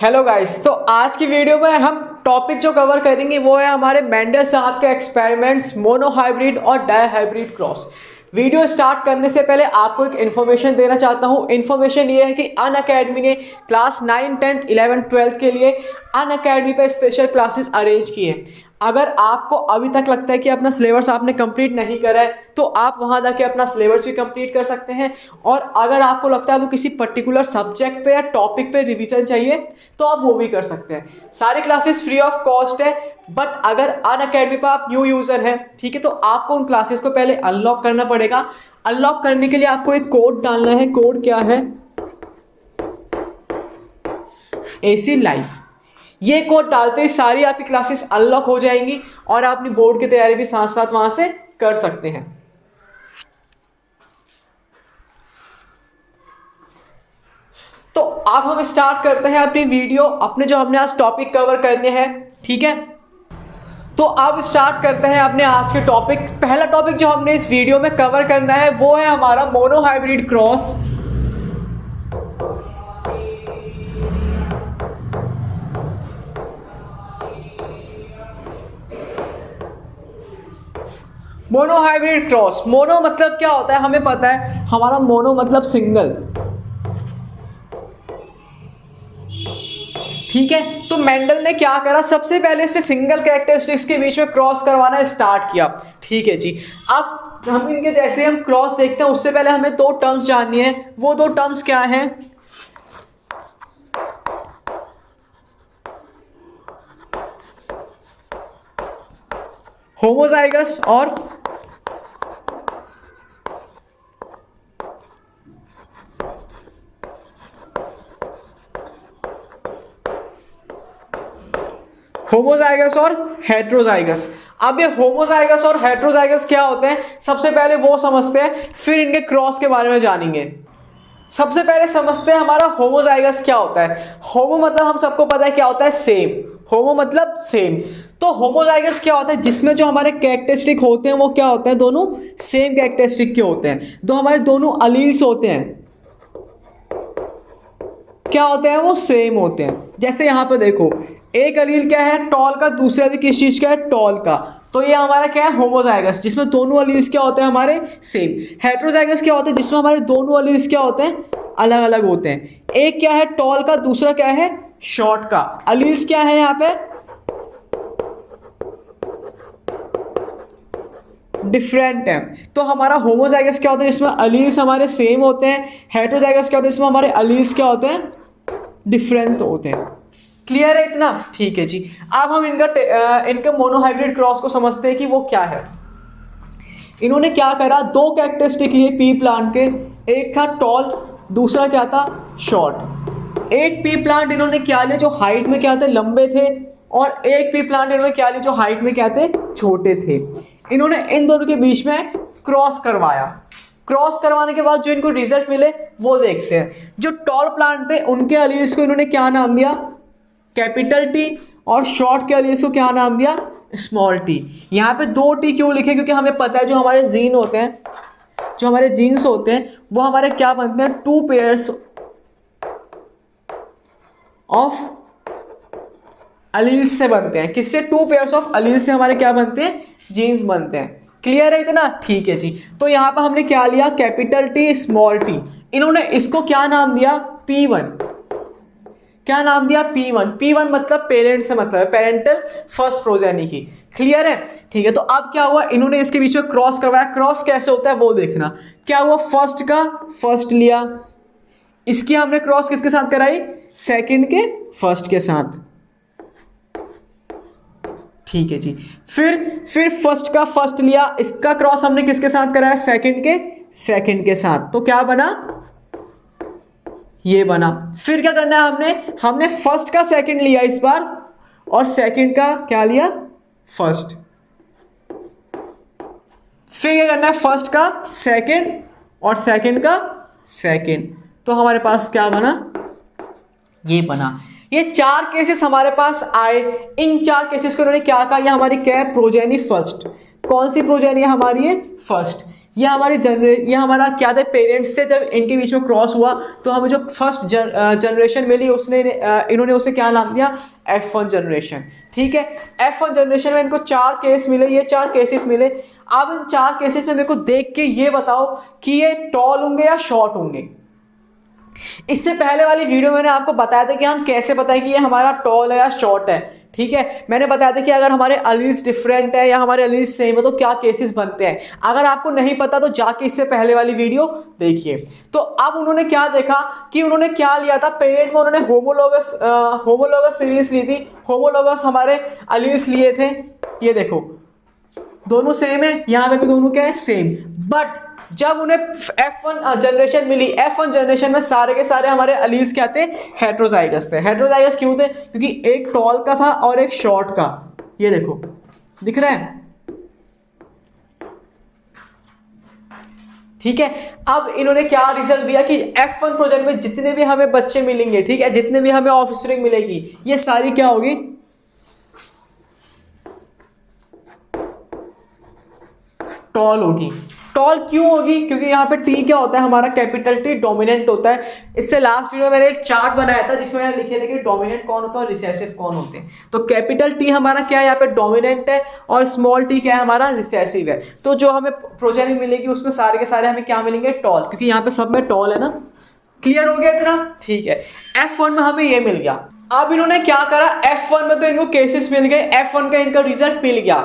Hello guys, तो आज की वीडियो में हम टॉपिक जो कवर करेंगे वो है हमारे मेंडल साहब के एक्सपेरिमेंट्स मोनोहाइब्रिड और डायहाइब्रिड क्रॉस। वीडियो स्टार्ट करने से पहले आपको एक इन्फॉर्मेशन देना चाहता हूँ। इन्फॉर्मेशन ये है कि अनअकैडमी ने क्लास 9, 10, 11, 12 के लिए अनअकैडमी पे स्पेशल क्लासेस अरेंज किए। अगर आपको अभी तक लगता है कि अपना सिलेबस आपने कंप्लीट नहीं करा है तो आप वहां जाके अपना सिलेबस भी कंप्लीट कर सकते हैं। और अगर आपको लगता है वो किसी पर्टिकुलर सब्जेक्ट पे या टॉपिक पे रिवीजन चाहिए तो आप वो भी कर सकते हैं। सारी क्लासेस फ्री ऑफ कॉस्ट है। बट अगर अनअकैडमी पर आप न्यू यूज़र हैं, ठीक है, तो आपको उन क्लासेस को पहले अनलॉक करना पड़ेगा। अनलॉक करने के लिए आपको एक कोड डालना है। कोड क्या है? AC live. ये कोड डालते ही सारी आपकी क्लासेस अनलॉक हो जाएंगी और आप अपनी बोर्ड की तैयारी भी साथ साथ वहां से कर सकते हैं। तो अब हम स्टार्ट करते हैं अपनी वीडियो, अपने जो हमने आज टॉपिक कवर करने हैं, ठीक है। तो अब स्टार्ट करते हैं अपने आज के टॉपिक। पहला टॉपिक जो हमने इस वीडियो में कवर करना है वो है हमारा monohybrid cross. Monohybrid cross. Mono मतलब क्या होता है हमें पता है, हमारा मोनो मतलब सिंगल, ठीक है। तो मेंडल ने क्या करा, सबसे पहले से सिंगल कैरेक्टरिस्टिक्स के बीच में क्रॉस करवाना स्टार्ट किया, ठीक है जी। अब हम इनके जैसे हम क्रॉस देखते हैं उससे पहले हमें दो टर्म्स जाननी है। वो दो टर्म्स क्या हैं? होमोजाइगस और होमोजाइगस और हेट्रोजाइगस। अब ये होमोजाइगस और हेट्रोजाइगस क्या होते हैं, सबसे पहले वो समझते हैं, फिर इनके क्रॉस के बारे में जानेंगे। सबसे पहले समझते हैं हमारा होमोजाइगस क्या होता है। होमो मतलब हम सबको पता है क्या होता है, सेम। होमो मतलब सेम। तो होमोजाइगस क्या होता है, जिसमें जो हमारे कैरेक्टरिस्टिक होते हैं वो क्या होते हैं, दोनों सेम कैरेक्टरिस्टिक के होते हैं। दो हमारे दोनों अलील्स होते हैं, क्या होते हैं, वो सेम होते हैं। जैसे यहाँ पे देखो, एक अलील क्या है, टॉल का, दूसरा भी किस चीज का है, टॉल का। तो ये हमारा क्या है, होमोजाइगस, जिसमें दोनों अलील्स क्या होते हैं, हमारे सेम। हेट्रोजाइगस क्या होता है, जिसमें हमारे दोनों अलील्स क्या होते हैं, अलग अलग होते हैं। एक क्या है, टॉल का, दूसरा क्या है, शॉर्ट का। अलील्स क्या है यहाँ पे, डिफरेंट है। तो हमारा होमोजाइगस क्या होता है, जिसमें अलील्स हमारे सेम होते हैं। हेट्रोजाइगस क्या होता है, जिसमें हमारे अलील्स क्या होते हैं, डिफरेंट होते हैं। क्लियर है इतना? ठीक है जी। अब हम इनका मोनोहाइब्रिड क्रॉस को समझते हैं कि वो क्या है। इन्होंने क्या करा, दो कैरेक्टरिस्टिक लिए पी प्लांट के, एक था टॉल, दूसरा क्या था, शॉर्ट। एक पी प्लांट इन्होंने क्या लिया जो हाइट में क्या थे, लंबे थे, और एक पी प्लांट इन्होंने क्या लिया जो हाइट में क्या थे, छोटे थे। इन्होंने इन दोनों के बीच में क्रॉस करवाया। क्रॉस करवाने के बाद जो इनको रिजल्ट मिले वो देखते हैं। जो टॉल प्लांट थे उनके अलील्स को इन्होंने क्या नाम दिया, कैपिटल टी, और शॉर्ट के अलील्स को क्या नाम दिया, स्मॉल टी। यहाँ पे दो टी क्यों लिखे, क्योंकि हमें पता है जो हमारे जीन होते हैं, जो हमारे जीन्स होते हैं वो हमारे क्या बनते हैं, टू पेयर्स ऑफ अलील्स से बनते हैं। किससे? टू पेयर्स ऑफ अलील्स से हमारे क्या बनते हैं, जीन्स बनते हैं। क्लियर है इतना? ठीक है जी। तो यहाँ पर हमने क्या लिया, कैपिटल टी, स्मॉल टी। इन्होंने इसको क्या नाम दिया, P1। क्या नाम दिया, P1। P1 मतलब पेरेंट से मतलब है, पेरेंटल फर्स्ट प्रोजेनी की। क्लियर है? ठीक है। तो अब क्या हुआ, इन्होंने इसके बीच में क्रॉस करवाया। क्रॉस कैसे होता है वो देखना। क्या हुआ, फर्स्ट का फर्स्ट लिया, इसकी हमने क्रॉस किसके साथ कराई, सेकंड के फर्स्ट के साथ, ठीक है जी। फिर फर्स्ट का फर्स्ट लिया, इसका क्रॉस हमने किसके साथ कराया, सेकंड के सेकंड के साथ। तो क्या बना, ये बना। फिर क्या करना है, हमने फर्स्ट का सेकंड लिया इस बार, और सेकंड का क्या लिया, फर्स्ट। फिर क्या करना है, फर्स्ट का सेकंड और सेकंड का सेकंड। तो हमारे पास क्या बना, ये बना। ये चार केसेस हमारे पास आए। इन चार केसेस को उन्होंने क्या कहा, ये हमारी क्या है, प्रोजेनी फर्स्ट। कौन सी प्रोजेनी है हमारी, ये फर्स्ट। ये हमारा क्या थे, पेरेंट्स थे। जब इनके बीच में क्रॉस हुआ तो हमें जो फर्स्ट जनरेशन मिली उसने इन्होंने उसे क्या नाम दिया, F1 जनरेशन। ठीक है, F1 जनरेशन में इनको 4 केस मिले, ये 4 केसेस मिले। अब इन 4 केसेस में मेरे को देख के ये बताओ कि ये टॉल होंगे या शॉर्ट होंगे। इससे पहले वाली वीडियो में मैंने आपको बताया था कि हम कैसे बताएं कि ये हमारा टॉल है या शॉर्ट है। ठीक है, मैंने बताया था कि अगर हमारे अलीज डिफरेंट है या हमारे अलीज सेम है तो क्या केसेस बनते हैं। अगर आपको नहीं पता तो जाके इससे पहले वाली वीडियो देखिए। तो अब उन्होंने क्या देखा कि उन्होंने क्या लिया था, पेरेंट में उन्होंने होमोलोगस सीरीज ली थी। होमोलोगस हमारे अलीज लिए थे, ये देखो दोनों सेम है, यहां पे भी दोनों क्या है, सेम। बट जब उन्हें F1 जनरेशन मिली, F1 जनरेशन में सारे के सारे हमारे अलीज क्या थे, हेट्रोजाइगस थे। हेट्रोजाइगस क्यों थे, क्योंकि एक टॉल का था और एक शॉर्ट का। ये देखो दिख रहा है। ठीक है, अब इन्होंने क्या रिजल्ट दिया कि F1 प्रोजेक्ट में जितने भी हमें बच्चे मिलेंगे, ठीक है, जितने भी हमें ऑफस्प्रिंग मिलेगी, ये सारी क्या होगी, टॉल होगी। टॉल क्यों होगी, क्योंकि यहाँ पे टी क्या होता है, हमारा कैपिटल टी डोमिनेंट होता है। इससे लास्ट वीडियो में मैंने एक चार्ट बनाया था जिसमें मैंने लिखे थे कि डोमिनेंट कौन होता है और रिसेसिव कौन होते हैं। तो कैपिटल टी हमारा क्या है, यहाँ पे डोमिनेंट है, और स्मॉल टी क्या है, हमारा रिसेसिव है। तो जो हमें प्रोजेनी मिलेगी उसमें सारे के सारे हमें क्या मिलेंगे, टॉल, क्योंकि यहाँ पे सब में टॉल है ना। क्लियर हो गया इतना, ठीक है। F1 में हमें ये मिल गया। अब इन्होंने क्या करा, F1 में तो इनको केसेस मिल गए, F1 का इनका रिजल्ट मिल गया।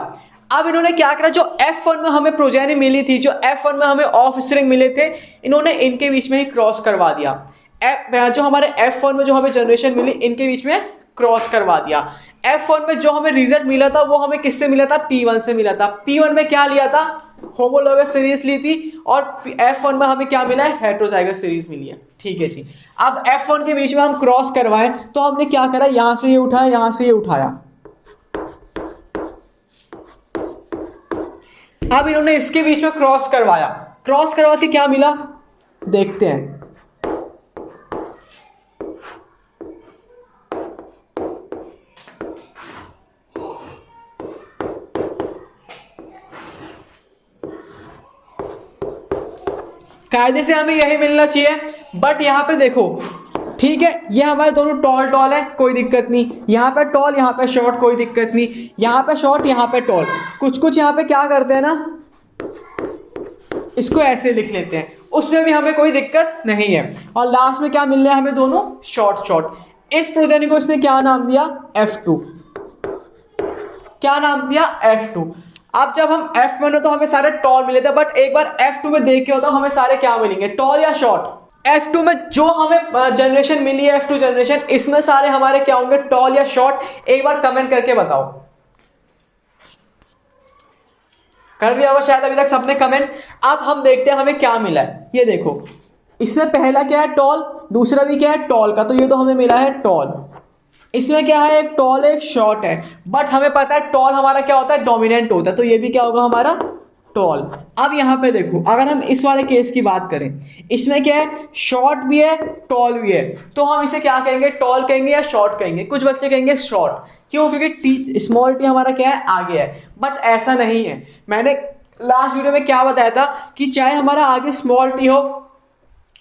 अब इन्होंने क्या करा, जो F1 में हमें प्रोजेनी मिली थी, जो F1 में हमें ऑफस्प्रिंग मिले थे, इन्होंने इनके बीच में ही क्रॉस करवा दिया। जो हमारे F1 में जो हमें जनरेशन मिली, इनके बीच में क्रॉस करवा दिया। F1 में जो हमें रिजल्ट मिला था वो हमें किससे मिला था, P1 से मिला था। P1 में क्या लिया था, होमोलोगस सीरीज ली थी, और F1 में हमें क्या मिला है, हेट्रोजाइगस सीरीज मिली है। ठीक है जी। अब F1 के बीच में हम क्रॉस करवाएं तो हमने क्या करा, यहां से ये उठाया, यहां से ये उठाया। अब इन्होंने इसके बीच में क्रॉस करवाया, क्रॉस करवा के क्या मिला देखते हैं। कायदे से हमें यही मिलना चाहिए, बट यहां पे देखो, ठीक है, ये हमारे दोनों टॉल टॉल है, कोई दिक्कत नहीं। यहाँ पे टॉल, यहाँ पे शॉर्ट, कोई दिक्कत नहीं। यहाँ पे शॉर्ट, यहाँ पे टॉल। कुछ कुछ यहाँ पे क्या करते हैं ना, इसको ऐसे लिख लेते हैं, उसमें भी हमें कोई दिक्कत नहीं है। और लास्ट में क्या मिल रहा है हमें, दोनों शॉर्ट शॉर्ट। इस प्रोजेनी को इसने क्या नाम दिया, F2। क्या नाम दिया, F2। अब जब हम F1 में तो हमें सारे टॉल मिले थे, बट एक बार F2 में देख के होता हमें सारे क्या मिलेंगे, टॉल या शॉर्ट। F2 में जो हमें जनरेशन मिली है, F2 जनरेशन, इसमें सारे हमारे क्या होंगे, टॉल या शॉर्ट। एक बार कमेंट करके बताओ। कर दिया होगा शायद अभी तक सबने कमेंट। अब हम देखते हैं हमें क्या मिला है। ये देखो, इसमें पहला क्या है, टॉल, दूसरा भी क्या है, टॉल का, तो ये तो हमें मिला है टॉल। इसमें क्या है, एक टॉल है, एक शॉर्ट है, बट हमें पता है टॉल हमारा क्या होता है, डोमिनेंट होता है, तो ये भी क्या होगा हमारा टॉल। अब यहां पे देखो, अगर हम इस वाले केस की बात करें, इसमें क्या है, शॉर्ट भी है, टॉल भी है, तो हम इसे क्या कहेंगे, टॉल कहेंगे या शॉर्ट कहेंगे। कुछ बच्चे कहेंगे शॉर्ट, क्यों, क्योंकि टी, स्मॉल टी हमारा क्या है, आगे है। बट ऐसा नहीं है। मैंने लास्ट वीडियो में क्या बताया था कि चाहे हमारा आगे स्मॉल टी हो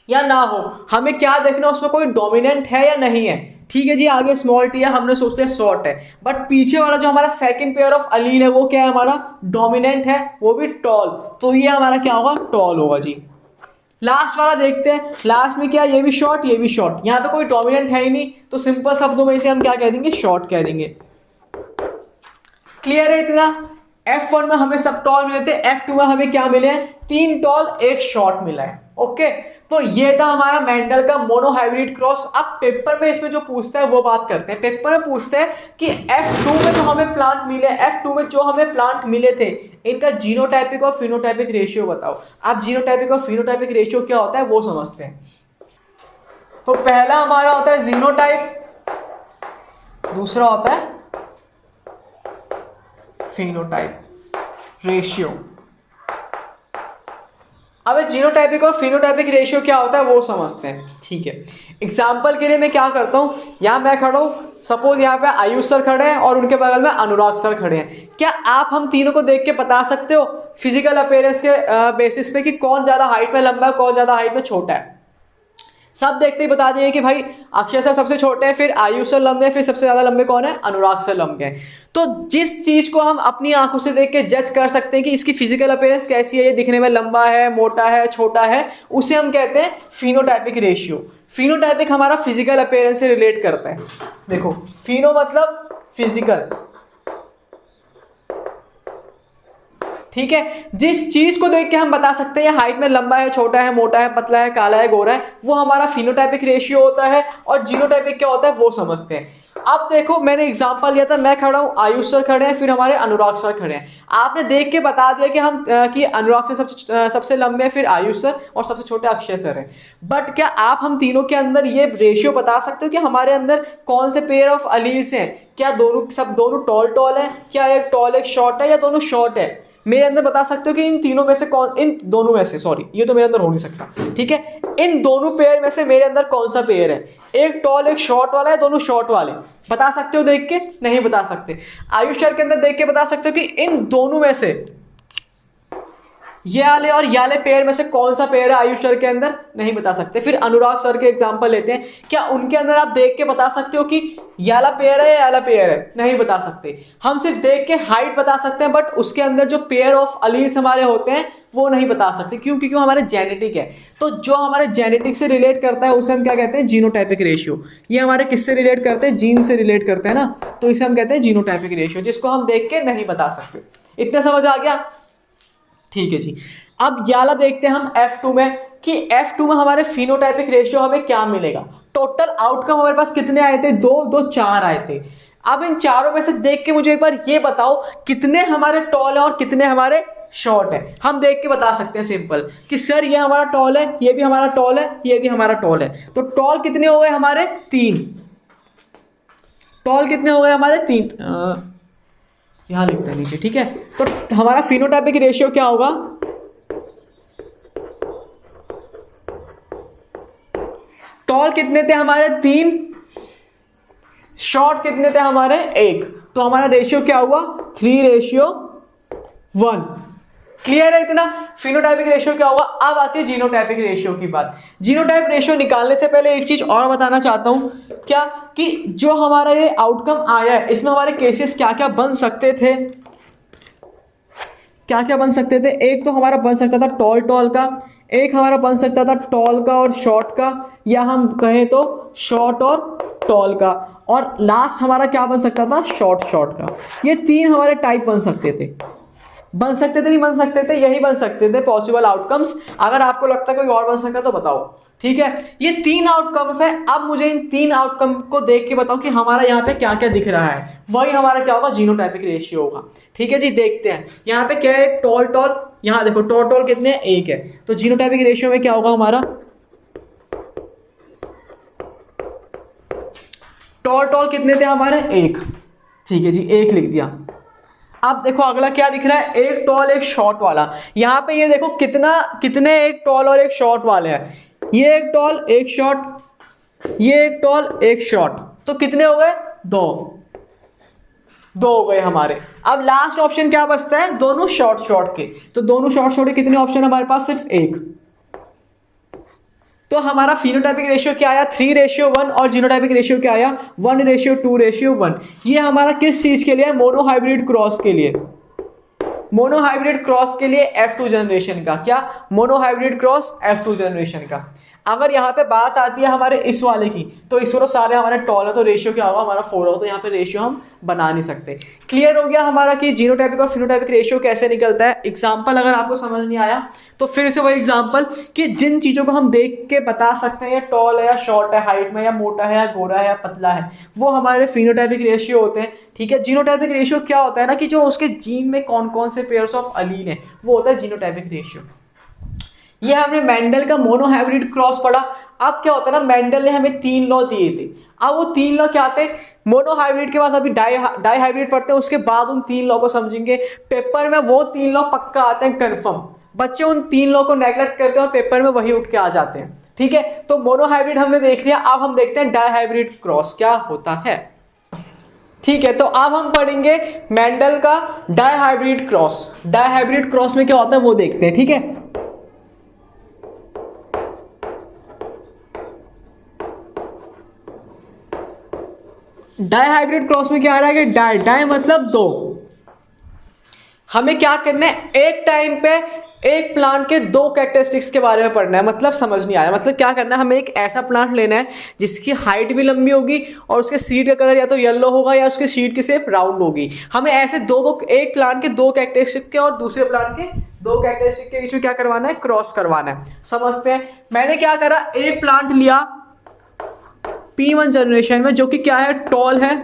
या ना हो, हमें क्या देखना, उसमें कोई डोमिनेंट है या नहीं है। ठीक है जी, आगे स्मॉल टी है, हमने सोचते हैं शॉर्ट है, बट पीछे वाला जो हमारा सेकंड पेयर ऑफ अलील है वो क्या है, हमारा डोमिनेंट है, वो भी टॉल, तो ये हमारा क्या होगा, टॉल होगा जी। लास्ट वाला देखते हैं, लास्ट में क्या, ये भी शॉर्ट, ये भी शॉर्ट, यहाँ पे कोई डोमिनेंट है ही नहीं, तो सिंपल शब्दों में इसे हम क्या कह देंगे, शॉर्ट कह देंगे। क्लियर है इतना। F1 में हमें सब टॉल मिले थे, F2 में हमें क्या मिले हैं, 3 टॉल 1 शॉर्ट मिला है। ओके, तो ये था हमारा मेंडल का मोनोहाइब्रिड क्रॉस। अब पेपर में इसमें जो पूछता है वो बात करते हैं। पेपर में पूछते हैं कि F2 में जो हमें प्लांट मिले, F2 में जो हमें प्लांट मिले थे, इनका जीनोटाइपिक और फिनोटाइपिक रेशियो बताओ। अब जीनोटाइपिक और फिनोटाइपिक रेशियो क्या होता है वो समझते हैं। तो पहला हमारा होता है जीनोटाइप, दूसरा होता है फिनोटाइप रेशियो। अब जीनोटाइपिक और फिनोटाइपिक रेशियो क्या होता है वो समझते हैं। ठीक है, एग्जाम्पल के लिए मैं क्या करता हूँ, यहाँ मैं खड़ा हूँ, सपोज यहाँ पे आयुष सर खड़े हैं और उनके बगल में अनुराग सर खड़े हैं। क्या आप हम तीनों को देख के बता सकते हो फिजिकल अपीयरेंस के बेसिस पे कि कौन ज़्यादा हाइट में लंबा है, कौन ज़्यादा हाइट में छोटा है। सब देखते ही बता दिए कि भाई अक्षय सर सबसे छोटे हैं, फिर आयुष सर लंबे हैं, फिर सबसे ज़्यादा लंबे कौन है, अनुराग सर लंबे हैं। तो जिस चीज़ को हम अपनी आंखों से देख के जज कर सकते हैं कि इसकी फिजिकल अपीयरेंस कैसी है, ये दिखने में लंबा है, मोटा है, छोटा है, उसे हम कहते हैं फिनोटाइपिक रेशियो। फिनोटाइपिक हमारा फिजिकल अपीयरेंस से रिलेट करता है। देखो फिनो मतलब फिजिकल, ठीक है। जिस चीज को देख के हम बता सकते हैं हाइट में लंबा है, छोटा है, मोटा है, पतला है, काला है, गोरा है, वो हमारा फिनोटाइपिक रेशियो होता है। और जीनोटाइपिक क्या होता है वो समझते हैं। अब देखो मैंने एग्जांपल लिया था, मैं खड़ा हूं, आयुष सर खड़े हैं, फिर हमारे अनुराग सर खड़े हैं। आपने देख के बता दिया कि हम कि अनुराग सर सबसे लंबे हैं, फिर आयुष सर, और सबसे छोटे अक्षय सर हैं। बट क्या आप हम तीनों के अंदर ये रेशियो बता सकते हो कि हमारे अंदर कौन से पेयर ऑफ अलील्स हैं? क्या दोनों टॉल टॉल है, क्या एक टॉल एक शॉर्ट है, या दोनों शॉर्ट है? मेरे अंदर बता सकते हो कि इन तीनों में से कौन, इन दोनों में से, सॉरी ये तो मेरे अंदर हो नहीं सकता, ठीक है, इन दोनों पेयर में से मेरे अंदर कौन सा पेयर है? एक टॉल एक शॉर्ट वाला है, दोनों शॉर्ट वाले। बता सकते हो देख के? नहीं बता सकते। आयुष सर के अंदर देख के बता सकते हो कि इन दोनों में से ये वाले और ये वाले पेयर में से कौन सा पेयर है आयुष सर के अंदर? नहीं बता सकते। फिर अनुराग सर के एग्जांपल लेते हैं, क्या उनके अंदर आप देख के बता सकते हो कि ये वाला पेयर है या वाला पेयर है? नहीं बता सकते। हम सिर्फ देख के हाइट बता सकते हैं, बट उसके अंदर जो पेयर ऑफ अलील्स हमारे होते हैं वो नहीं बता सकते। क्यों? क्योंकि हमारे जेनेटिक है। तो जो हमारे जेनेटिक से रिलेट करता है उसे हम क्या कहते हैं? Genotypic ratio. ये हमारे किससे रिलेट करते हैं? जीन से रिलेट करते हैं ना, तो इसे हम कहते हैं जीनोटाइपिक रेशियो, जिसको हम देख के नहीं बता सकते। इतना समझ आ गया? ठीक है जी। अब याला देखते हैं हम F2 में कि F2 में हमारे फिनोटाइपिक रेशियो हमें क्या मिलेगा। टोटल आउटकम हमारे पास कितने आए थे? 2 2 4 आए थे। अब इन चारों में से देख के मुझे एक बार ये बताओ कितने हमारे टॉल है और कितने हमारे शॉर्ट है। हम देख के बता सकते हैं सिंपल कि सर ये हमारा टॉल है, ये भी हमारा टॉल है, ये भी हमारा टॉल है। तो टॉल कितने हो गए हमारे? 3। टॉल कितने हो गए हमारे? 3। यहां लिखते हैं नीचे, ठीक है। तो हमारा फिनोटाइपिक रेशियो क्या होगा? टॉल कितने थे हमारे? 3। शॉर्ट कितने थे हमारे? 1। तो हमारा रेशियो क्या हुआ? 3:1। क्लियर है इतना? फिनोटाइपिक रेशियो क्या होगा? अब आती है जीनोटाइपिक रेशियो की बात। जीनोटाइप रेशियो निकालने से पहले एक चीज और बताना चाहता हूं, क्या कि जो हमारा ये आउटकम आया है इसमें हमारे केसेस क्या क्या बन सकते थे? क्या क्या बन सकते थे? एक तो हमारा बन सकता था टॉल टॉल का, एक हमारा बन सकता था टॉल का और शॉर्ट का, या हम कहें तो शॉर्ट और टॉल का, और लास्ट हमारा क्या बन सकता था? शॉर्ट शॉर्ट का। ये 3 हमारे टाइप बन सकते थे। बन सकते थे, नहीं बन सकते थे? यही बन सकते थे पॉसिबल आउटकम्स। अगर आपको लगता है कोई और बन सकता है तो बताओ, ठीक है। ये 3 आउटकम्स है। अब मुझे इन 3 आउटकम को देख के बताओ कि हमारा यहाँ पे क्या क्या दिख रहा है। वही हमारा क्या होगा? जीनोटाइपिक रेशियो होगा। ठीक है जी, देखते हैं यहाँ पे क्या है। टॉल टॉल, यहाँ देखो टॉल टॉल कितने हैं? 1 है। तो जीनोटाइपिक रेशियो में क्या होगा हमारा? टॉल टॉल कितने थे हमारे? 1। ठीक है जी, 1 लिख दिया। अब देखो अगला क्या दिख रहा है? एक टॉल एक शॉर्ट वाला। यहाँ पे ये देखो कितने एक टॉल और एक शॉर्ट वाले हैं। ये एक टॉल एक शॉर्ट, ये एक टॉल एक शॉर्ट, तो कितने हो गए? 2 हो गए हमारे। अब लास्ट ऑप्शन क्या बचता है? दोनों शॉर्ट शॉर्ट के। तो दोनों शॉर्ट शॉर्ट के कितने ऑप्शन हमारे पास? सिर्फ 1। तो हमारा फिनोटाइपिक रेशियो क्या आया? 3:1, और जीनोटाइपिक रेशियो क्या आया? 1:2:1। ये हमारा किस चीज के लिए? मोनोहाइब्रिड क्रॉस के लिए। मोनोहाइब्रिड क्रॉस के लिए F2 जनरेशन का। क्या? मोनोहाइब्रिड क्रॉस F2 जनरेशन का। अगर यहाँ पे बात आती है हमारे इस वाले की, तो इस वाले सारे हमारे टॉल है, तो रेशियो क्या होगा? हमारा 4 होगा। तो यहाँ पे रेशियो हम बना नहीं सकते। क्लियर हो गया हमारा कि जीनोटाइपिक और फिनोटाइपिक रेशियो कैसे निकलता है। एग्जाम्पल अगर आपको समझ नहीं आया तो फिर से वही एग्जाम्पल कि जिन चीज़ों को हम देख के बता सकते हैं, या टॉल है या शॉर्ट है, हाइट में, या मोटा है या गोरा है या पतला है, वो हमारे फिनोटाइपिक रेशियो होते हैं। ठीक है। जीनोटाइपिक रेशियो क्या होता है ना, कि जो उसके जीन में कौन कौन से पेयर्स ऑफ अलील हैं, वो होता है जीनोटाइपिक रेशियो। ये हमने मेंडल का मोनोहाइब्रिड क्रॉस पढ़ा। अब क्या होता है ना, मेंडल ने हमें 3 लॉ दिए थे। अब वो 3 लॉ क्या थे? मोनोहाइब्रिड के बाद अभी डाई हाइब्रिड पढ़ते हैं, उसके बाद उन 3 लॉ को समझेंगे। पेपर में वो 3 लॉ पक्का आते हैं कंफर्म। बच्चे उन 3 लॉ को नेगलेक्ट करते हैं और पेपर में वही उठ के आ जाते हैं। ठीक है। तो मोनोहाइब्रिड हमने देख लिया। अब हम देखते हैं डाई हाइब्रिड क्रॉस क्या होता है। ठीक है, तो अब हम पढ़ेंगे मेंडल का डायहाइब्रिड क्रॉस। डायहाइब्रिड क्रॉस में क्या होता है वो देखते हैं, ठीक है। डायहाइब्रिड क्रॉस में क्या आ रहा है कि डाई मतलब दो। हमें क्या करना है, एक टाइम पे एक प्लांट के दो कैरेक्टरिस्टिक्स के बारे में पढ़ना है। मतलब समझ नहीं आया, मतलब क्या करना है, हमें एक ऐसा प्लांट लेना है जिसकी हाइट भी लंबी होगी और उसके सीड का कलर या तो येलो होगा या उसकी सीड की शेप राउंड होगी। हमें ऐसे दो एक प्लांट के दो कैरेक्टरिस्टिक के और दूसरे प्लांट के दो कैरेक्टरिस्टिक के बीच में क्या करवाना है, क्रॉस करवाना है। समझते हैं। मैंने क्या करा, एक प्लांट लिया P1 जनरेशन में जो कि क्या है, टॉल है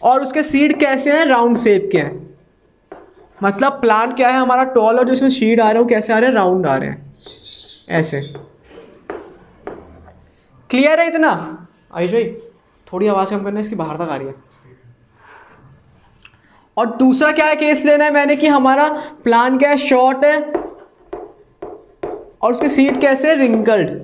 और उसके सीड कैसे हैं, राउंड शेप के हैं। मतलब प्लांट क्या है हमारा, टॉल, और जो इसमें सीड आ रहे हैं वो कैसे आ रहे हैं, राउंड आ रहे हैं, ऐसे। क्लियर है इतना? आयुष भाई थोड़ी आवाज़ कम करना है, इसकी बाहर तक आ रही है। और दूसरा क्या है केस लेना है मैंने कि हमारा प्लांट क्या है, शॉर्ट है और उसके सीड कैसे, रिंकल्ड।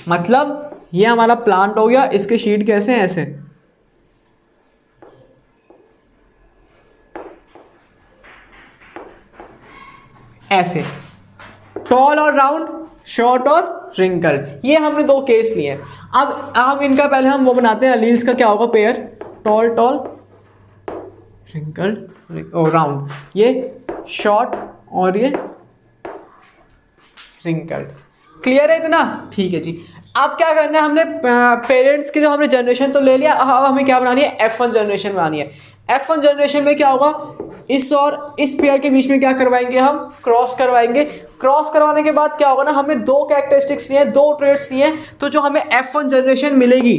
मतलब ये हमारा प्लांट हो गया, इसके सीड कैसे हैं, ऐसे। ऐसे टॉल और राउंड, शॉर्ट और रिंकल्ड, ये हमने दो केस लिए हैं। अब हम इनका पहले हम वो बनाते हैं, अलील्स का क्या होगा पेयर, टॉल टॉल, रिंकल्ड और राउंड, ये शॉर्ट और ये रिंकल्ड। क्लियर है इतना? ठीक है जी। अब क्या करना है, हमने पेरेंट्स के जो हमने जनरेशन तो ले लिया, अब हमें क्या बनानी है, F1 जनरेशन बनानी है। F1 जनरेशन में क्या होगा, इस और इस पेयर के बीच में क्या करवाएंगे, हम क्रॉस करवाएंगे। क्रॉस करवाने के बाद क्या होगा ना, हमने दो कैरेक्टरिस्टिक्स लिए हैं, दो ट्रेड्स लिए हैं, तो जो हमें F1 जनरेशन मिलेगी,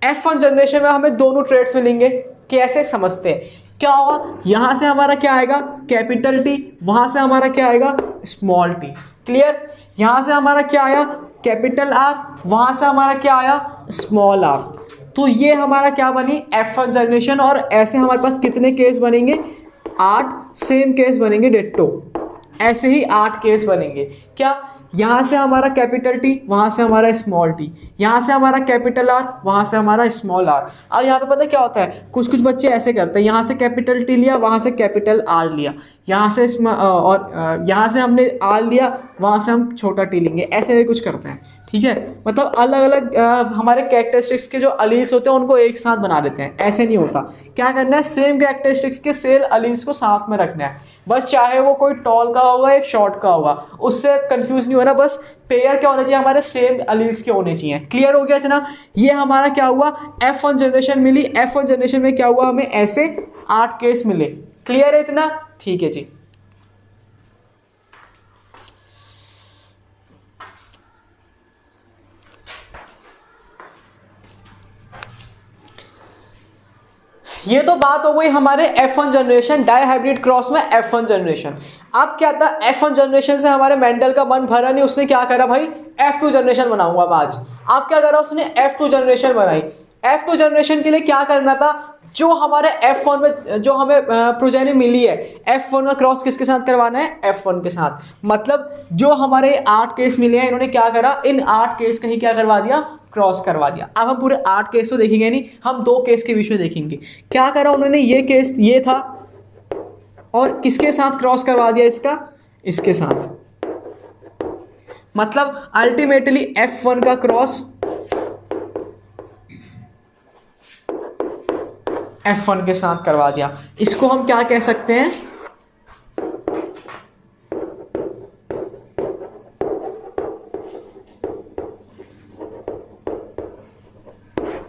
F1 जनरेशन में हमें दोनों ट्रेड्स मिलेंगे। कैसे समझते हैं, क्या होगा, यहां से हमारा क्या आएगा, कैपिटल टी, वहां से हमारा क्या आएगा, स्मॉल टी। क्लियर? यहां से हमारा क्या आया, कैपिटल आर, वहां से हमारा क्या आया, स्मॉल आर। तो ये हमारा क्या बनी, F1 जनरेशन। और ऐसे हमारे पास कितने केस बनेंगे, 8 सेम केस बनेंगे डिट्टो। ऐसे ही 8 केस बनेंगे। क्या, यहाँ से हमारा कैपिटल टी, वहाँ से हमारा स्मॉल टी, यहाँ से हमारा कैपिटल आर, वहाँ से हमारा स्मॉल आर। अब यहाँ पे पता क्या होता है, कुछ कुछ बच्चे ऐसे करते हैं, यहाँ से कैपिटल टी लिया, वहाँ से कैपिटल आर लिया, यहाँ से और यहाँ से हमने आर लिया, वहाँ से हम छोटा टी लेंगे, ऐसे कुछ करते हैं। ठीक है, मतलब अलग अलग हमारे कैरेक्टरिस्टिक्स के जो अलील्स होते हैं उनको एक साथ बना देते हैं। ऐसे नहीं होता, क्या करना है, सेम कैरेक्टरिस्टिक्स के सेल अलील्स को साथ में रखना है। बस चाहे वो कोई टॉल का होगा एक शॉर्ट का होगा, उससे कंफ्यूज नहीं होना। बस पेयर क्या होना चाहिए, हमारे सेम अलील्स के होने चाहिए। क्लियर हो गया इतना? ये हमारा क्या हुआ, F1 जनरेशन मिली। F1 जनरेशन में क्या हुआ, हमें ऐसे 8 केस मिले। क्लियर है इतना? ठीक है जी। ये तो बात हो गई हमारे F1 जनरेशन, डायहाइब्रिड क्रॉस में F1 जनरेशन। अब क्या था, F1 जनरेशन से हमारे मेंडल का मन भरा नहीं, उसने क्या करा भाई, F2 जनरेशन बनाऊंगा आज। अब क्या करा उसने, F2 जनरेशन बनाई। F2 जनरेशन के लिए क्या करना था, जो हमारे F1 में जो हमें प्रोजेनी मिली है, F1 का क्रॉस किसके साथ करवाना है, F1 के साथ। मतलब जो हमारे 8 केस मिले हैं, इन्होंने क्या करा, इन 8 केस का ही क्या करवा दिया, क्रॉस करवा दिया। अब हम पूरे 8 केस तो देखेंगे नहीं, हम 2 केस के बीच में देखेंगे। क्या करा उन्होंने, ये केस ये था और किसके साथ क्रॉस करवा दिया, इसका इसके साथ। मतलब अल्टीमेटली F1 का क्रॉस F1 के साथ करवा दिया। इसको हम क्या कह सकते हैं,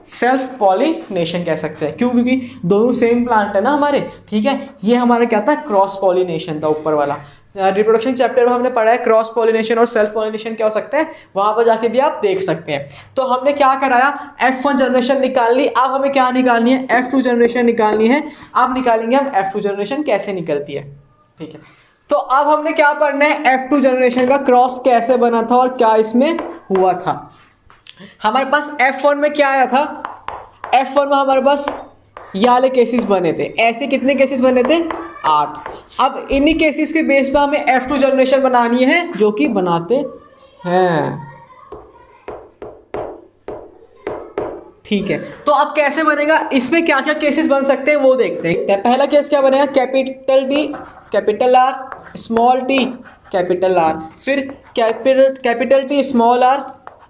सेल्फ पॉलिनेशन कह सकते हैं। क्यों? क्योंकि दोनों सेम प्लांट है ना हमारे। ठीक है, ये हमारा क्या था, क्रॉस पॉलिनेशन था ऊपर वाला। रिप्रोडक्शन चैप्टर में हमने पढ़ा है क्रॉस पॉलिनेशन और सेल्फ पॉलिनेशन क्या हो सकता है, वहां पर जाके भी आप देख सकते हैं। तो हमने क्या कराया, F1 जनरेशन निकाल ली। अब हमें क्या निकालनी है, F2 जनरेशन निकालनी है। अब निकालेंगे हम F2 जनरेशन कैसे निकलती है। ठीक है, तो अब हमने क्या पढ़ना है, F2 जनरेशन का क्रॉस कैसे बना था और क्या इसमें हुआ था। हमारे पास F1 में क्या आया था, F1 में हमारे पास ये वाले केसेस बने थे। ऐसे कितने केसेस बने थे, 8। अब इन्हीं केसेस के बेस पर हमें F2 जनरेशन बनानी है, जो कि बनाते हैं। ठीक है, तो अब कैसे बनेगा, इसमें क्या क्या केसेस बन सकते हैं वो देखते हैं। पहला केस क्या बनेगा, capital T capital R small T capital R, फिर capital T small R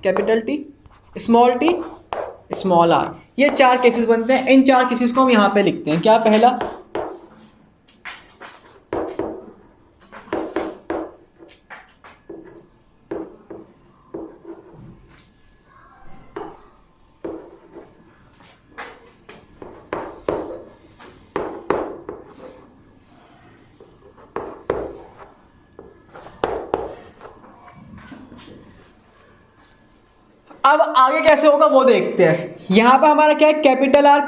capital T small T small R. ये 4 केसेस बनते हैं। इन 4 केसेस को हम यहाँ पे लिखते हैं। क्या पहला, अब आगे कैसे होगा वो देखते हैं। यहां पर हमारा क्या है, कैपिटल आर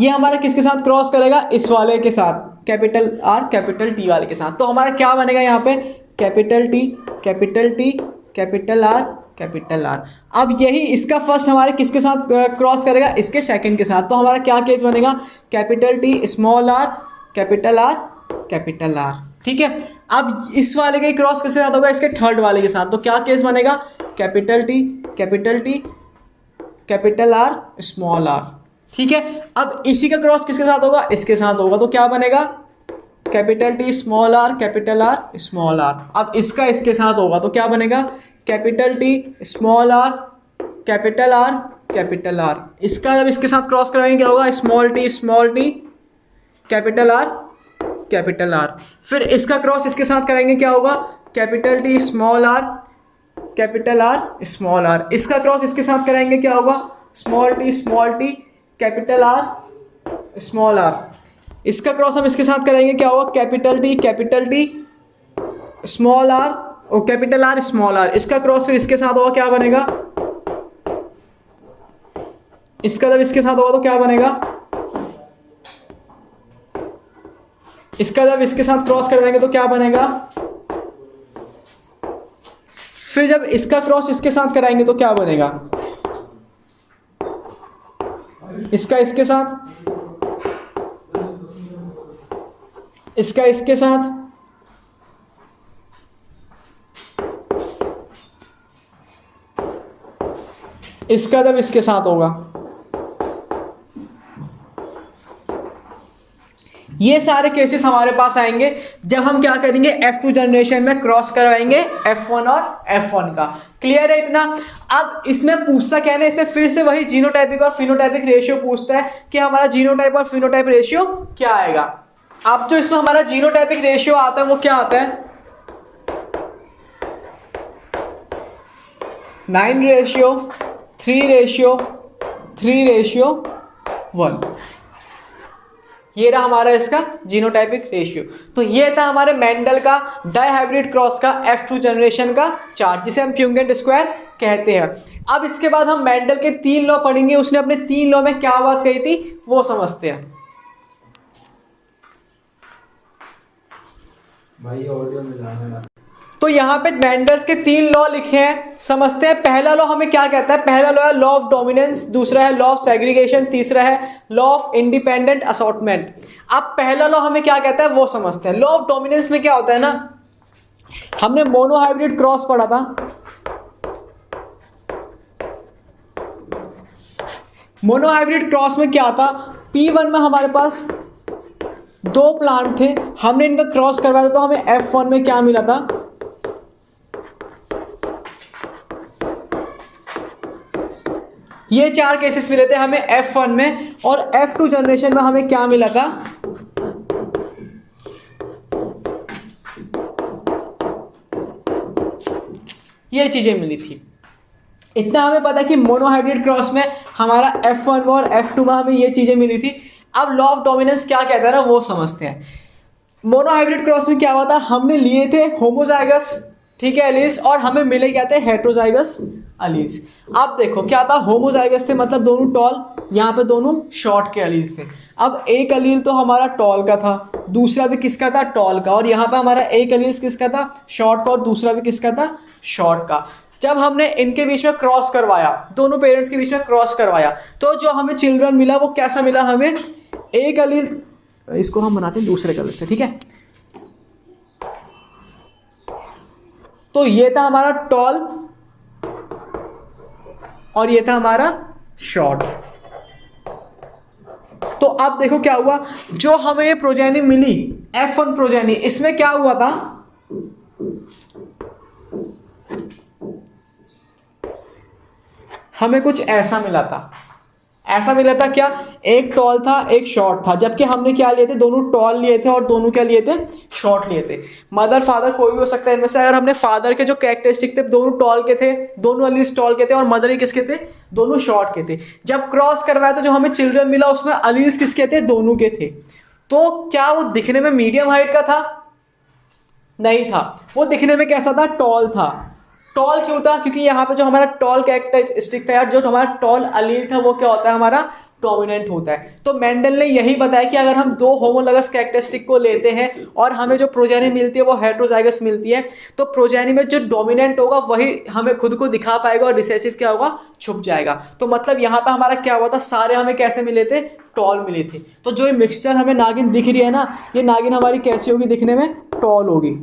ये हमारा किसके साथ क्रॉस करेगा, इस वाले के साथ, कैपिटल आर कैपिटल टी वाले के साथ। तो हमारा क्या बनेगा यहाँ पे, capital T capital are capital are. अब यही इसका फर्स्ट हमारे किसके साथ क्रॉस करेगा, इसके सेकंड के साथ। तो हमारा क्या केस बनेगा, capital T small R capital are. ठीक है, अब इस वाले के क्रॉस किसके साथ होगा, इसके थर्ड वाले के साथ। तो क्या केस बनेगा, capital T capital R small R. ठीक है, अब इसी का क्रॉस किसके साथ होगा, इसके साथ होगा। तो क्या बनेगा, capital T small R small R. अब इसका इसके साथ होगा तो क्या बनेगा, capital T small R capital R. इसका जब इसके साथ क्रॉस कराएंगे क्या होगा, स्मॉल टी कैपिटल आर। फिर इसका क्रॉस इसके साथ करेंगे क्या होगा, capital T small R small R. इसका क्रॉस इसके साथ कराएंगे क्या होगा, small T capital R small R. इसका क्रॉस हम इसके साथ कराएंगे क्या होगा, कैपिटल टी स्मॉल आर और कैपिटल आर स्मॉल आर। इसका क्रॉस फिर इसके साथ होगा, क्या बनेगा, इसका जब इसके साथ होगा तो क्या बनेगा, इसका जब इसके साथ क्रॉस कर देंगे तो क्या बनेगा, फिर जब इसका क्रॉस इसके साथ कराएंगे तो क्या बनेगा, इसका इसके साथ, इसका इसके साथ, इसका जब इसके साथ होगा। ये सारे केसेस हमारे पास आएंगे जब हम क्या करेंगे, F2 जनरेशन में क्रॉस करवाएंगे F1 और F1 का। क्लियर है इतना। अब इसमें पूछता क्या है, इसमें फिर से वही जीनोटाइपिक और फिनोटाइपिक रेशियो पूछता है कि हमारा जीनोटाइप और फिनोटाइप रेशियो क्या आएगा। अब जो इसमें हमारा जीनोटाइपिक रेशियो आता है वो क्या आता है, 9:3:1। ये रहा हमारा इसका जीनोटाइपिक रेशियो। तो ये था हमारे मेंडल का डाइहाइब्रिड क्रॉस का F2 जनरेशन का चार्ट, जिसे हम प्यूगेंट स्क्वायर कहते हैं। अब इसके बाद हम मेंडल के 3 लॉ पढ़ेंगे। उसने अपने 3 लॉ में क्या बात कही थी वो समझते हैं। भाई ऑडियो मिला है। तो यहाँ पे मेंडल्स के 3 लॉ लिखे हैं, समझते हैं। पहला लॉ हमें क्या कहता है, पहला लॉ है लॉ ऑफ डोमिनेंस, दूसरा है लॉ ऑफ सेग्रीगेशन, तीसरा है लॉ ऑफ इंडिपेंडेंट असॉर्टमेंट। अब पहला लॉ हमें क्या कहता है वो समझते हैं। लॉ ऑफ डोमिनेंस में क्या होता है ना, हमने मोनोहाइब्रिड क्रॉस पढ़ा था। मोनोहाइब्रिड क्रॉस में क्या था, P1 में हमारे पास 2 प्लांट थे, हमने इनका क्रॉस करवाया था तो हमें F1 में क्या मिला था, ये 4 केसेस मिले थे हमें F1 में। और F2 जनरेशन में हमें क्या मिला था, ये चीजें मिली थी। इतना हमें पता है कि मोनोहाइब्रिड क्रॉस में हमारा F1 और F2 में हमें ये चीजें मिली थी। अब लॉ ऑफ डोमिनेंस क्या कहता है ना वो समझते हैं। मोनोहाइब्रिड क्रॉस में क्या हुआ था, हमने लिए थे होमोजाइगस, ठीक है, एलील्स, और हमें मिले क्या थे, हेट्रोजाइगस एलील्स। अब देखो क्या था, होमोजाइगस थे मतलब दोनों टॉल, यहाँ पे दोनों शॉर्ट के एलील्स थे। अब एक एलील तो हमारा टॉल का था, दूसरा भी किसका था, टॉल का, और यहाँ पे हमारा एक एलील्स किसका था, शॉर्ट का, और दूसरा भी किसका था, शॉर्ट का। जब हमने इनके बीच में क्रॉस करवाया, दोनों पेरेंट्स के बीच में क्रॉस करवाया, तो जो हमें चिल्ड्रन मिला वो कैसा मिला, हमें एक एलील, इसको हम बनाते हैं दूसरे कलर से, ठीक है। तो ये था हमारा टॉल और ये था हमारा शॉर्ट। तो अब देखो क्या हुआ, जो हमें ये प्रोजेनी मिली F1 प्रोजेनी, इसमें क्या हुआ था, हमें कुछ ऐसा मिला था। ऐसा मिला था क्या, एक टॉल था एक शॉर्ट था, जबकि हमने क्या लिए थे, दोनों टॉल लिए थे और दोनों क्या लिए थे, शॉर्ट लिए थे। मदर फादर कोई भी हो सकता है इनमें से। अगर हमने फादर के जो कैरेक्टरिस्टिक थे दोनों टॉल के थे, दोनों अलीज टॉल के थे, और मदर ही किसके थे, दोनों शॉर्ट के थे। जब क्रॉस करवाया तो जो हमें चिल्ड्रन मिला उसमें अलीज किसके थे, दोनों के थे। तो क्या वो दिखने में मीडियम हाइट का था, नहीं था, वो दिखने में कैसा था, टॉल था। टॉल क्यों था, क्योंकि यहाँ पे जो हमारा टॉल कैरेक्टरिस्टिक था यार, जो हमारा टॉल अलील था वो क्या होता है, हमारा डोमिनेंट होता है। तो मेंडल ने यही बताया कि अगर हम दो होमोलॉगस कैरेक्टरिस्टिक को लेते हैं और हमें जो प्रोजेनी मिलती है वो हेटेरोजाइगस मिलती है, तो प्रोजेनी में जो डोमिनेंट होगा वही हमें खुद को दिखा पाएगा और रिसेसिव क्या होगा, छुप जाएगा। तो मतलब यहाँ पे हमारा क्या हुआ था, सारे हमें कैसे मिले थे, टॉल मिले थे। तो जो ये मिक्सचर हमें नागिन दिख रही है ना, ये नागिन हमारी कैसी होगी, दिखने में टॉल होगी।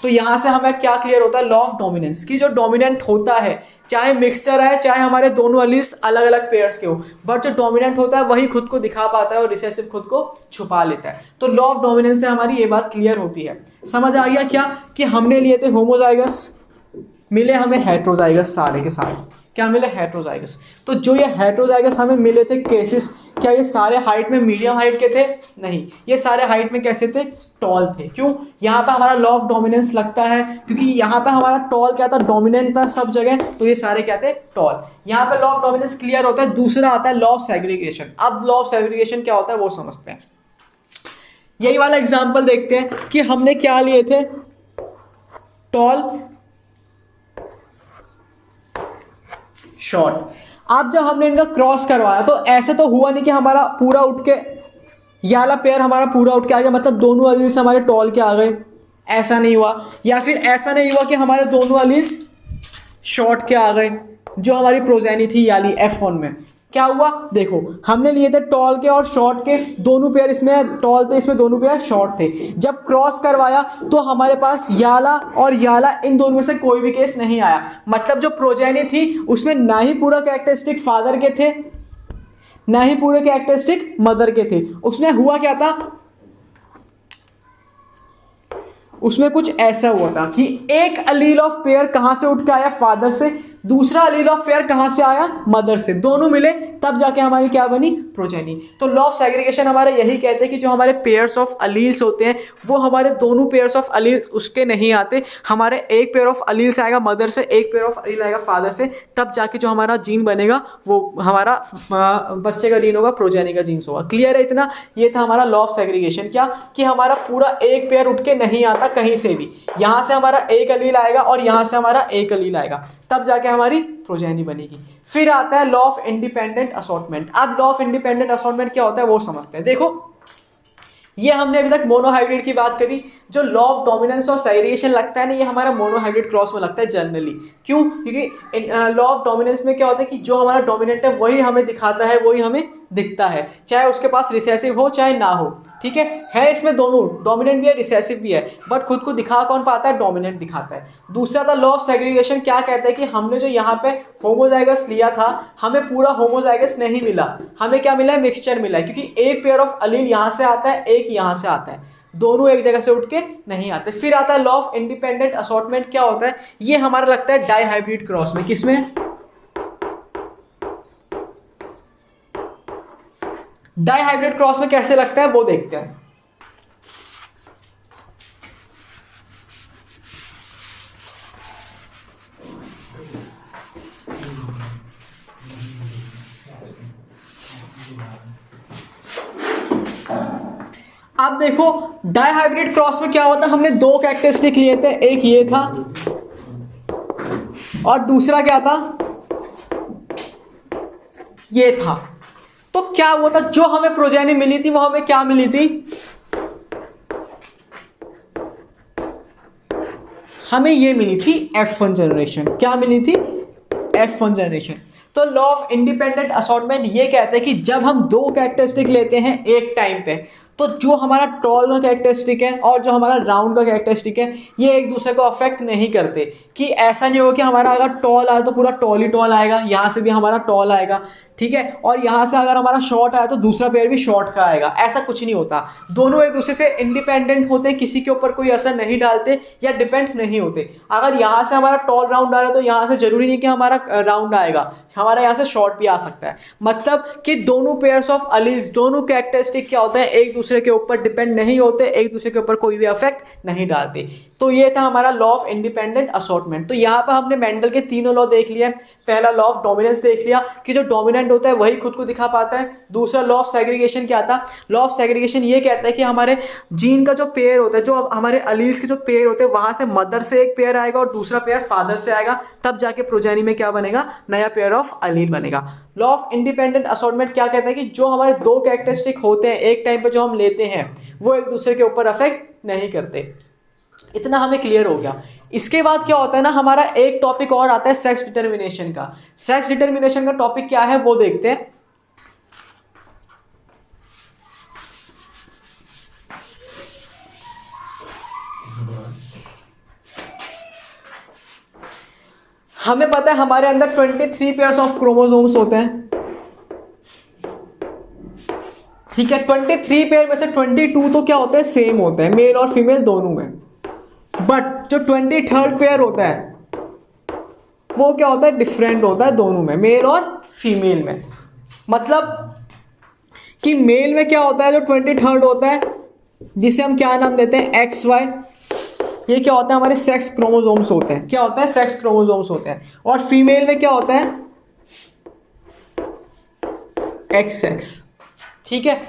तो यहाँ से हमें क्या क्लियर होता है, लॉ ऑफ डोमिनेंस की जो डोमिनेंट होता है, चाहे मिक्सचर है चाहे हमारे दोनों अलीस अलग अलग पेयर्स के हो, बट जो डोमिनेंट होता है वही खुद को दिखा पाता है और रिसेसिव खुद को छुपा लेता है। तो लॉ ऑफ डोमिनेंस से हमारी ये बात क्लियर होती है। समझ आ गया क्या, कि हमने लिए थे होमोजाइगस, मिले हमें हेटेरोजाइगस, सारे के सारे क्या मिले, हेटेरोजाइगस। तो जो ये हेटेरोजाइगस हमें मिले थे केसेस, क्या ये सारे हाइट में मीडियम हाइट के थे, नहीं, ये सारे हाइट में कैसे थे, टॉल थे। क्यों, यहाँ पे हमारा लॉ ऑफ डोमिनेंस लगता है, क्योंकि यहाँ पे हमारा टॉल क्या था, डोमिनेंट था सब जगह, तो ये सारे क्या थे, टॉल। यहाँ पे लॉ ऑफ डोमिनेंस क्लियर होता है। दूसरा आता है लॉ ऑफ सेग्रीगेशन। अब लॉ ऑफ सेग्रीगेशन क्या होता है वो समझते हैं। यही वाला एग्जाम्पल देखते हैं कि हमने क्या लिए थे, टॉल शॉर्ट। अब जब हमने इनका क्रॉस करवाया तो ऐसे तो हुआ नहीं कि हमारा पूरा उठ के, ये वाला पेयर हमारा पूरा उठ के आ गया, मतलब दोनों अलीस हमारे टॉल के आ गए, ऐसा नहीं हुआ। या फिर ऐसा नहीं हुआ कि हमारे दोनों अलीस शॉर्ट के आ गए, जो हमारी प्रोजेनी थी याली F1 में। क्या हुआ, देखो हमने लिए थे टॉल के और शॉर्ट के, दोनों पेयर इसमें टॉल थे, इसमें दोनों पेयर शॉर्ट थे। जब क्रॉस करवाया तो हमारे पास याला और याला, इन दोनों में से कोई भी केस नहीं आया। मतलब जो प्रोजेनी थी उसमें ना ही पूरा कैरेक्टरिस्टिक फादर के थे, ना ही पूरे कैरेक्टरिस्टिक मदर के थे। उसमें हुआ क्या था, उसमें कुछ ऐसा हुआ था कि एक अलील ऑफ पेयर कहां से उठ के आया, फादर से, दूसरा अलील ऑफ पेयर कहां से आया, मदर से, दोनों मिले तब जाके हमारी क्या बनी, प्रोजेनी। तो लॉ ऑफ सेग्रीगेशन हमारे यही कहते हैं कि जो हमारे पेयर्स ऑफ अलील्स होते हैं वो हमारे दोनों पेयर्स ऑफ अलील्स उसके नहीं आते, हमारे एक पेयर ऑफ अलील से आएगा मदर से, एक पेयर ऑफ अलील आएगा फादर से, तब जाके जो हमारा जीन बनेगा वो हमारा बच्चे का जीन होगा, प्रोजेनी का जीन्स होगा। क्लियर है इतना, ये था हमारा लॉ ऑफ सेग्रीगेशन। क्या, कि हमारा पूरा एक पेयर उठ के नहीं आता कहीं से भी, यहां से हमारा एक अलील आएगा और यहां से हमारा एक अलील आएगा, तब जाके हमारी प्रोजेनी बनेगी। फिर आता है लॉ ऑफ इंडिपेंडेंट असॉर्टमेंट। अब लॉ ऑफ इंडिपेंडेंट असॉर्टमेंट क्या होता है वो समझते हैं। देखो ये हमने अभी तक मोनोहाइब्रिड की बात करी, जो लॉ ऑफ डोमिनेंस और सेग्रीगेशन लगता है ना, ये हमारा मोनोहाइब्रिड क्रॉस में लगता है जनरली। क्यों, क्योंकि लॉ ऑफ डोमिनेंस में क्या होता है कि जो हमारा डोमिनेंट है वही हमें दिखाता है, वही हमें दिखता है, चाहे उसके पास रिसेसिव हो चाहे ना हो। ठीक है इसमें दोनों डोमिनेंट भी है रिसेसिव भी है, बट खुद को दिखा कौन पाता है, डोमिनेंट दिखाता है। दूसरा था लॉ ऑफ सेग्रीगेशन, क्या कहता है कि हमने जो यहाँ पे होमोजाइगस लिया था, हमें पूरा होमोजाइगस नहीं मिला, हमें क्या मिला है, मिक्सचर मिला है, क्योंकि एक पेयर ऑफ अलील यहाँ से आता है, एक यहाँ से आता है, दोनों एक जगह से उठ के नहीं आते। फिर आता है लॉ ऑफ इंडिपेंडेंट असॉर्टमेंट। क्या होता है, ये हमारा लगता है डाइहाइब्रिड क्रॉस में। किसमें, डाइहाइब्रिड क्रॉस में कैसे लगता है वो देखते हैं। अब देखो डाइहाइब्रिड क्रॉस में क्या होता है, हमने दो कैरेक्टरिस्टिक लिए थे, एक ये था और दूसरा क्या था, ये था। तो क्या हुआ था, जो हमें प्रोजेनी मिली थी वो हमें क्या मिली थी, हमें ये मिली थी F1 जनरेशन। क्या मिली थी, F1 जनरेशन। तो लॉ ऑफ इंडिपेंडेंट असॉर्टमेंट ये कहते हैं कि जब हम दो कैरेक्टरिस्टिक लेते हैं एक टाइम पे, तो जो हमारा टॉल का कैरेक्टरिस्टिक है और जो हमारा राउंड का कैरेक्टरिस्टिक है ये एक दूसरे को अफेक्ट नहीं करते, कि ऐसा नहीं होगा कि हमारा अगर टॉल आया तो पूरा टॉल ही टॉल आएगा, यहाँ से भी हमारा टॉल आएगा, ठीक है, और यहाँ से अगर हमारा शॉर्ट आया तो दूसरा पेयर भी शॉर्ट का आएगा, ऐसा कुछ नहीं होता। दोनों एक दूसरे से इंडिपेंडेंट होते, किसी के ऊपर कोई असर नहीं डालते या डिपेंड नहीं होते। अगर यहाँ से हमारा टॉल राउंड आ रहा है तो यहाँ से जरूरी नहीं कि हमारा राउंड आएगा, हमारा यहाँ से शॉर्ट भी आ सकता है। मतलब कि दोनों पेयर्स ऑफ अलीज, दोनों कैरेक्टरिस्टिक क्या होते हैं, एक दूसरे के ऊपर डिपेंड नहीं होते, एक दूसरे के ऊपर कोई भी अफेक्ट नहीं डालते। तो ये था हमारा लॉ ऑफ इंडिपेंडेंट असॉर्टमेंट। तो यहाँ पर हमने मेंडल के तीनों लॉ देख लिया। पहला लॉ ऑफ डोमिनेंस देख लिया कि जो डोमिनेंट होता है वही खुद को दिखा पाता है। दूसरा लॉ ऑफ सेग्रीगेशन क्या था, लॉ ऑफ सेग्रीगेशन ये कहता है कि हमारे जीन का जो पेयर होता है, जो हमारे अलीज के जो पेयर होते हैं, वहां से मदर से एक पेयर आएगा और दूसरा पेयर फादर से आएगा, तब जाके प्रोजेनी में क्या बनेगा, नया पेयर ऑफ अलील बनेगा। लॉ ऑफ इंडिपेंडेंट असॉर्टमेंट क्या कहता है कि जो हमारे दो कैरेक्टरिस्टिक होते हैं एक टाइम पे जो हम लेते हैं वो एक दूसरे के ऊपर अफेक्ट नहीं करते। इतना हमें क्लियर हो गया। इसके बाद क्या होता है ना, हमारा एक टॉपिक और आता है सेक्स डिटर्मिनेशन का। सेक्स डिटर्मिनेशन का टॉपिक क्या है वो देखते हैं। हमें पता है हमारे अंदर 23 पेयर्स ऑफ क्रोमोसोम्स होते हैं, ठीक है। 23 पेयर में से 22 तो क्या होते हैं, सेम होते हैं, मेल और फीमेल दोनों में। बट जो 23rd पेयर होता है वो क्या होता है, डिफरेंट होता है दोनों में, मेल और फीमेल में। मतलब कि मेल में क्या होता है, जो 23rd होता है जिसे हम क्या नाम देते हैं, XY, ये क्या होता है, हमारे सेक्स क्रोमोसोम्स होते हैं। क्या होता है, सेक्स क्रोमोसोम्स होते हैं। और फीमेल में क्या होता है, XX, ठीक है।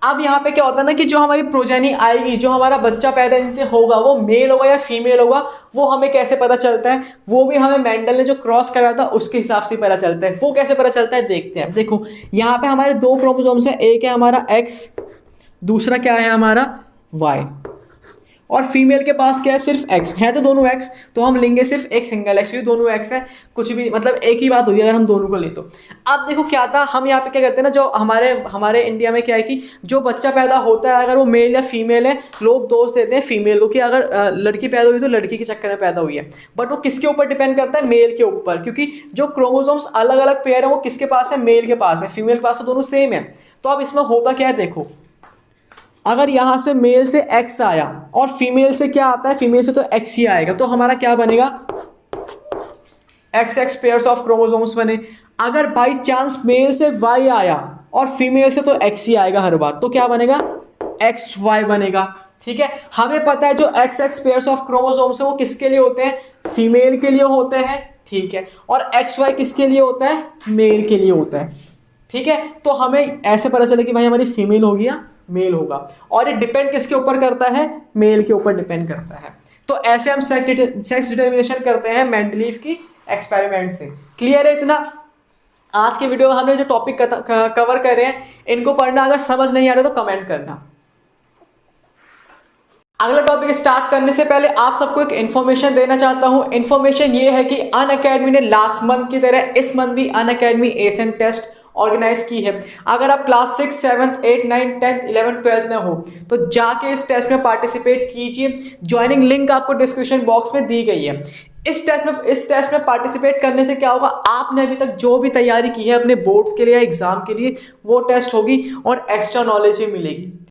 अब यहाँ पे क्या होता है ना कि जो हमारी प्रोजेनी आएगी, जो हमारा बच्चा पैदा इनसे होगा, वो मेल होगा या फीमेल होगा, वो हमें कैसे पता चलता है, वो भी हमें मेंडल ने जो क्रॉस कराया था उसके हिसाब से पता चलता है। वो कैसे पता चलता है देखते हैं। देखो यहाँ पे हमारे दो क्रोमोसोम्स हैं, एक है हमारा X, दूसरा क्या है हमारा Y, और फीमेल के पास क्या है, सिर्फ X है, तो दोनों X, तो हम लेंगे सिर्फ एक सिंगल X, क्योंकि दोनों X है, कुछ भी मतलब एक ही बात होगी अगर हम दोनों को ले तो। अब देखो क्या था, हम यहाँ पे क्या करते हैं ना, जो हमारे इंडिया में क्या है कि जो बच्चा पैदा होता है अगर वो मेल या फीमेल है, लोग दोष देते हैं फीमेल को कि अगर लड़की पैदा हुई तो लड़की के चक्कर में पैदा हुई है। बट वो किसके ऊपर डिपेंड करता है, मेल के ऊपर, क्योंकि जो क्रोमोसोम्स अलग अलग पेयर है वो किसके पास है, मेल के पास है, फीमेल के पास तो दोनों सेम है। तो अब इसमें होता क्या है, देखो अगर यहाँ से मेल से X आया और फीमेल से क्या आता है, फीमेल से तो X ही आएगा, तो हमारा क्या बनेगा, XX पेयर्स ऑफ क्रोमोसोम्स बने। अगर बाई चांस मेल से Y आया और फीमेल से तो X ही आएगा हर बार, तो क्या बनेगा, XY बनेगा, ठीक है। हमें पता है जो XX पेयर्स ऑफ क्रोमोसोम्स है वो किसके लिए होते हैं, फीमेल के लिए होते हैं, ठीक है, और XY किसके लिए होता है, मेल के लिए होता है, ठीक है। तो हमें ऐसे पता चले कि भाई हमारी फीमेल होगी या मेल होगा, और ये डिपेंड किसके ऊपर करता है, मेल के ऊपर डिपेंड करता है। तो ऐसे हम सेक्स डिटर्मिनेशन करते हैं मेंडलीव की एक्सपेरिमेंट से। क्लियर है इतना। आज के वीडियो में हमने जो टॉपिक कवर कर रहे हैं इनको पढ़ना, अगर समझ नहीं आ रहा तो कमेंट करना। अगला टॉपिक स्टार्ट करने से पहले आप सबको एक इन्फॉर्मेशन देना चाहता हूं। इन्फॉर्मेशन ये है कि अनअकैडमी ने लास्ट मंथ की तरह इस मंथ भी अनअकैडमी एशियन टेस्ट ऑर्गेनाइज की है। अगर आप क्लास 6, 7, 8, 9, 10, 11, 12 में हो तो जाके इस टेस्ट में पार्टिसिपेट कीजिए। ज्वाइनिंग लिंक आपको डिस्क्रिप्शन बॉक्स में दी गई है। इस टेस्ट में पार्टिसिपेट करने से क्या होगा, आपने अभी तक जो भी तैयारी की है अपने बोर्ड्स के लिए या एग्जाम के लिए वो टेस्ट होगी और एक्स्ट्रा नॉलेज भी मिलेगी।